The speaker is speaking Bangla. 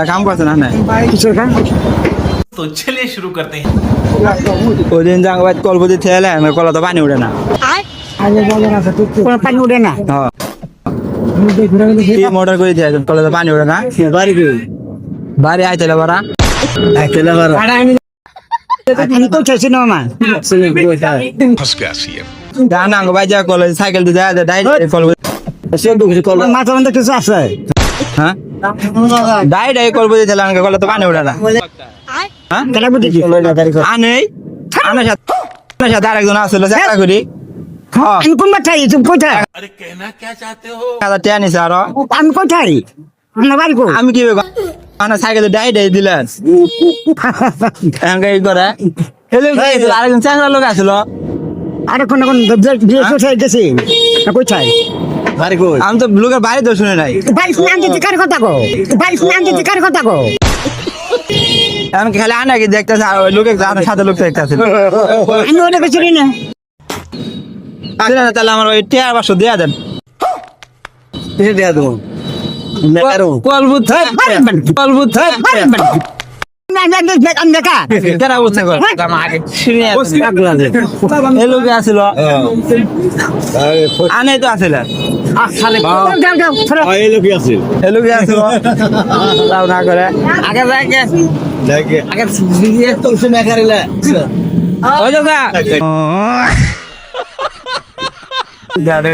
काम करते ना तो चलिए शुरू करते हैं। ওই দিন জাঙ্গাবাদ কলপতি থেলে কলা তো পানি উঠে না পানি উঠে না কি মোটর করে দিয়ে কলা তো পানি উঠে না বাড়ি আইতেলে বারা আমি তো চাইছি না মা গান আঙ্গ বাই যা কলেজ সাইকেল দিয়ে যায় ডাইরেক্ট কলপতি মাথা মধ্যে কিছু আছে হ্যাঁ ডাইরেক্ট কলপতি থেলে আঙ্গ কলা তো পানি উঠে না হ্যাঁ কেন বুঝি আনেই আনার সাথে আরেকজন আসলে চেষ্টা করি হ্যাঁ আমি কোন বাচ্চাই তুমি কোথায় अरे कहना क्या चाहते हो? কাদা টিয়া নিছে আরো আমি কোথায় আমার বাড়ি কো আমি কি আনা সাইকেল ডাইরেক্ট দিলেন এই করে হেলে আরেকজন চেষ্টা লোক আসলো আরে কোন কোন বিয়ে কোথায় গেছি না কোথায় আমি তো লোকের বাইরে তো শুনে নাই বাড়ি শুনে আনতে কার কথা গো বাড়ি শুনে আনতে কার কথা গো আমি খালি আনা কি দেখতেছে আর ওই লোকে আমার সাথে লোক দেখতেছে আমি ওটা কিছু না তাহলে আমার ওই টিয়া 500 দেয়া দেন কলবুত কলবুত আমি দেখা কেরা বুঝতে কর এই লোকে আসিল আনে তো আসিল এই লোকে আসিল লাউ না করে আগে যাকে আগে দিয়ে তো শুনে করিলে ওই দাদা গাড়ি গেল